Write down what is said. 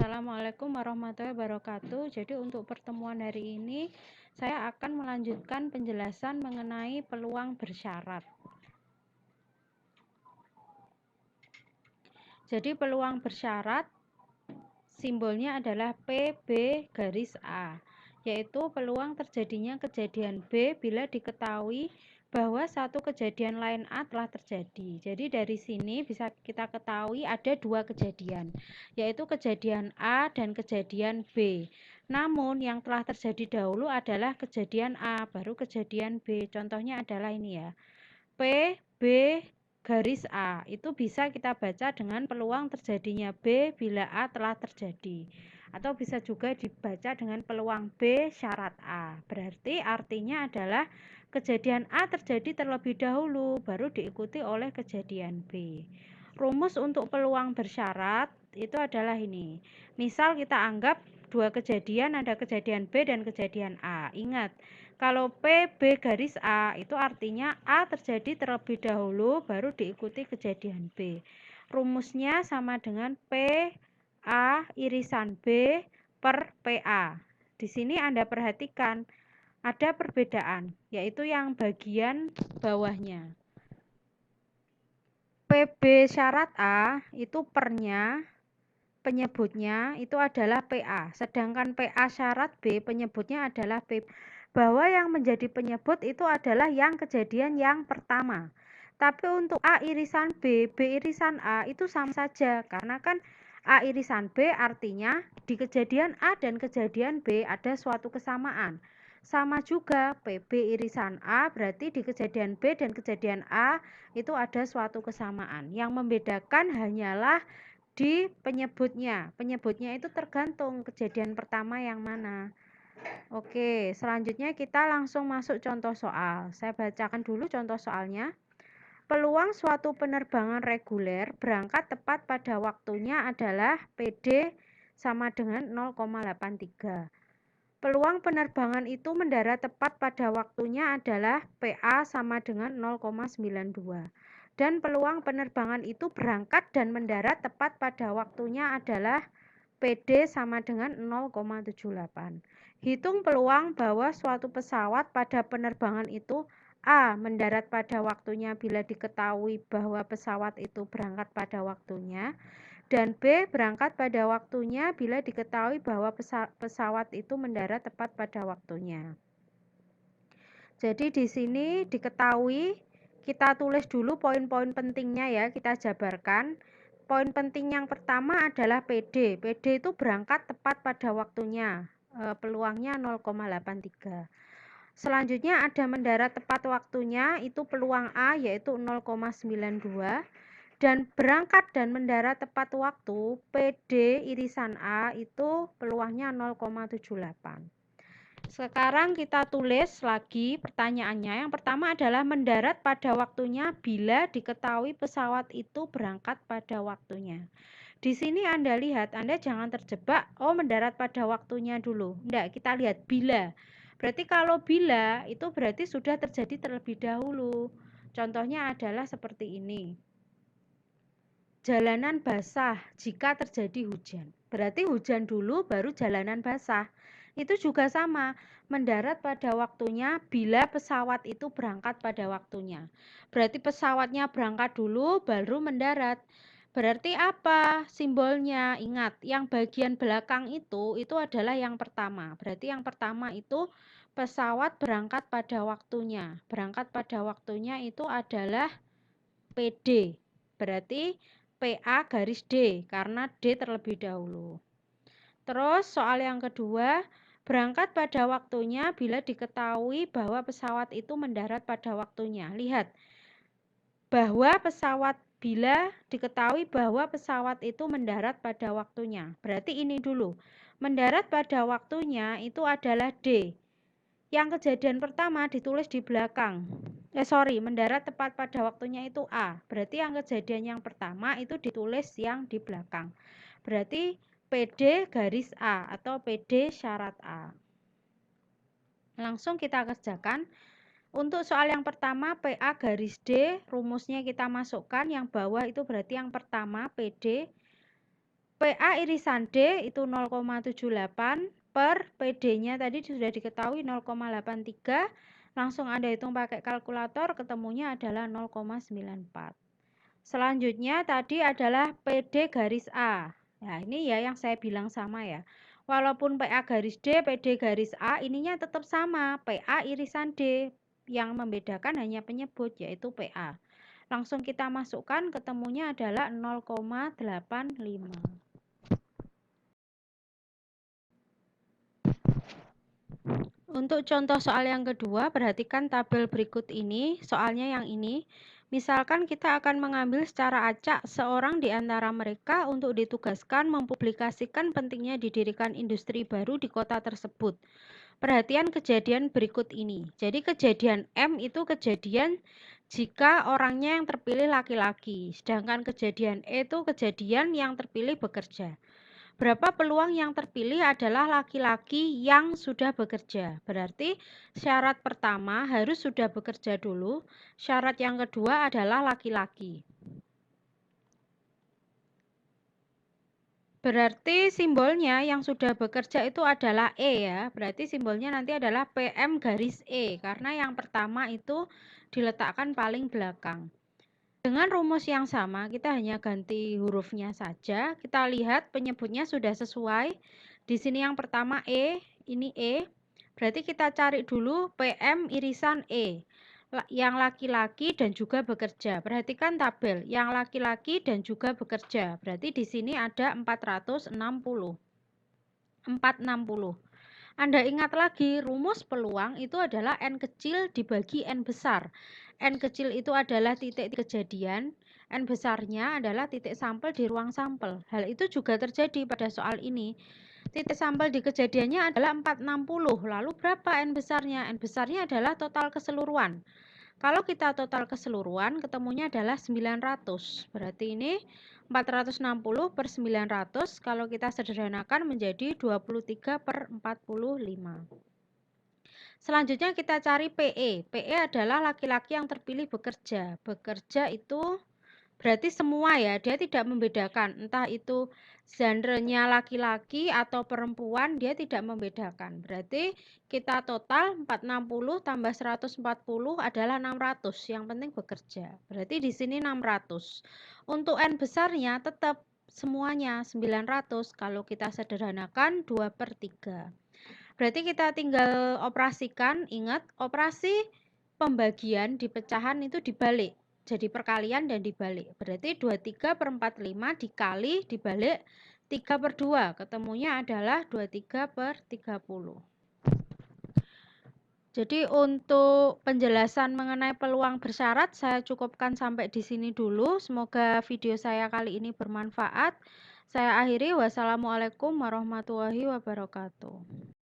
Assalamualaikum warahmatullahi wabarakatuh. Jadi untuk pertemuan hari ini saya akan melanjutkan penjelasan mengenai peluang bersyarat. Jadi peluang bersyarat simbolnya adalah PB garis A, yaitu peluang terjadinya kejadian B bila diketahui bahwa satu kejadian lain A telah terjadi. Jadi dari sini bisa kita ketahui ada dua kejadian, yaitu kejadian A dan kejadian B. Namun yang telah terjadi dahulu adalah kejadian A, baru kejadian B. Contohnya adalah ini ya, P, B, garis A. Itu bisa kita baca dengan peluang terjadinya B bila A telah terjadi. Atau bisa juga dibaca dengan peluang B syarat A. Berarti artinya adalah kejadian A terjadi terlebih dahulu, baru diikuti oleh kejadian B. Rumus untuk peluang bersyarat itu adalah ini. Misal kita anggap dua kejadian, ada kejadian B dan kejadian A. Ingat, kalau PB garis A itu artinya A terjadi terlebih dahulu baru diikuti kejadian B. Rumusnya sama dengan PA irisan B per PA. Di sini Anda perhatikan ada perbedaan, yaitu yang bagian bawahnya. PB syarat A itu pernya, penyebutnya itu adalah PA, sedangkan PA syarat B penyebutnya adalah P. Bahwa yang menjadi penyebut itu adalah yang kejadian yang pertama. Tapi untuk A irisan B, B irisan A itu sama saja, karena kan A irisan B artinya di kejadian A dan kejadian B ada suatu kesamaan. Sama juga PB irisan A berarti di kejadian B dan kejadian A itu ada suatu kesamaan. Yang membedakan hanyalah di penyebutnya. Penyebutnya itu tergantung kejadian pertama yang mana. Oke, selanjutnya kita langsung masuk contoh soal. Saya bacakan dulu contoh soalnya. Peluang suatu penerbangan reguler berangkat tepat pada waktunya adalah PD sama dengan 0,83. Peluang penerbangan itu mendarat tepat pada waktunya adalah PA sama dengan 0,92. Dan peluang penerbangan itu berangkat dan mendarat tepat pada waktunya adalah PD sama dengan 0,78. Hitung peluang bahwa suatu pesawat pada penerbangan itu A. Mendarat pada waktunya bila diketahui bahwa pesawat itu berangkat pada waktunya, dan B. Berangkat pada waktunya bila diketahui bahwa pesawat itu mendarat tepat pada waktunya. Jadi di sini diketahui, kita tulis dulu poin-poin pentingnya ya, kita jabarkan. Poin penting yang pertama adalah PD. PD itu berangkat tepat pada waktunya, peluangnya 0,83. Selanjutnya ada mendarat tepat waktunya, itu peluang A yaitu 0,92. Dan berangkat dan mendarat tepat waktu PD irisan A itu peluangnya 0,78. Sekarang kita tulis lagi pertanyaannya. Yang pertama adalah mendarat pada waktunya bila diketahui pesawat itu berangkat pada waktunya. Di sini Anda lihat, Anda jangan terjebak, oh mendarat pada waktunya dulu. Enggak, kita lihat bila. Berarti kalau bila itu berarti sudah terjadi terlebih dahulu. Contohnya adalah seperti ini. Jalanan basah jika terjadi hujan. Berarti hujan dulu baru jalanan basah. Itu juga sama, mendarat pada waktunya bila pesawat itu berangkat pada waktunya. Berarti pesawatnya berangkat dulu baru mendarat. Berarti apa simbolnya? Ingat, yang bagian belakang itu adalah yang pertama. Berarti yang pertama itu pesawat berangkat pada waktunya. Berangkat pada waktunya itu adalah PD. Berarti PA garis D karena D terlebih dahulu. Terus soal yang kedua, berangkat pada waktunya bila diketahui bahwa pesawat itu mendarat pada waktunya. Lihat, bahwa pesawat bila diketahui bahwa pesawat itu mendarat pada waktunya. Berarti ini dulu, mendarat pada waktunya itu adalah D. Yang kejadian pertama ditulis di belakang. Mendarat tepat pada waktunya itu A. Berarti yang kejadian yang pertama itu ditulis yang di belakang. Berarti PD garis A atau PD syarat A. Langsung kita kerjakan. Untuk soal yang pertama PA garis D, rumusnya kita masukkan yang bawah itu berarti yang pertama PD PA irisan D itu 0,78 per PD-nya tadi sudah diketahui 0,83. Langsung Anda hitung pakai kalkulator, ketemunya adalah 0,94. Selanjutnya tadi adalah PD garis A. Nah, ini ya yang saya bilang sama ya. Walaupun PA garis D, PD garis A, ininya tetap sama. PA irisan D. Yang membedakan hanya penyebut, yaitu PA. Langsung kita masukkan, ketemunya adalah 0,85. Untuk contoh soal yang kedua, perhatikan tabel berikut ini, soalnya yang ini. Misalkan kita akan mengambil secara acak seorang di antara mereka untuk ditugaskan mempublikasikan pentingnya didirikan industri baru di kota tersebut. Perhatian kejadian berikut ini. Jadi kejadian M itu kejadian jika orangnya yang terpilih laki-laki, sedangkan kejadian E itu kejadian yang terpilih bekerja. Berapa peluang yang terpilih adalah laki-laki yang sudah bekerja. Berarti syarat pertama harus sudah bekerja dulu. Syarat yang kedua adalah laki-laki. Berarti simbolnya yang sudah bekerja itu adalah E ya. Berarti simbolnya nanti adalah PM garis E. Karena yang pertama itu diletakkan paling belakang. Dengan rumus yang sama, kita hanya ganti hurufnya saja. Kita lihat penyebutnya sudah sesuai. Di sini yang pertama E, ini E. Berarti kita cari dulu PM irisan E. Yang laki-laki dan juga bekerja. Perhatikan tabel, yang laki-laki dan juga bekerja. Berarti di sini ada 460. 460. Anda ingat lagi, rumus peluang itu adalah N kecil dibagi N besar. N kecil itu adalah titik kejadian, N besarnya adalah titik sampel di ruang sampel. Hal itu juga terjadi pada soal ini. Titik sampel di kejadiannya adalah 460. Lalu berapa N besarnya? N besarnya adalah total keseluruhan. Kalau kita total keseluruhan, ketemunya adalah 900. Berarti ini 460 per 900, kalau kita sederhanakan menjadi 23 per 45. Selanjutnya kita cari PE. PE adalah laki-laki yang terpilih bekerja. Bekerja itu berarti semua ya, dia tidak membedakan. Entah itu genrenya laki-laki atau perempuan, dia tidak membedakan. Berarti kita total 460 tambah 140 adalah 600. Yang penting bekerja. Berarti di sini 600. Untuk N besarnya tetap semuanya 900. Kalau kita sederhanakan 2 per 3. Berarti kita tinggal operasikan. Ingat, operasi pembagian di pecahan itu dibalik. Jadi perkalian dan dibalik. Berarti 23 per 45 dikali dibalik 3 per 2. Ketemunya adalah 23 per 30. Jadi untuk penjelasan mengenai peluang bersyarat saya cukupkan sampai di sini dulu. Semoga video saya kali ini bermanfaat. Saya akhiri. Wassalamualaikum warahmatullahi wabarakatuh.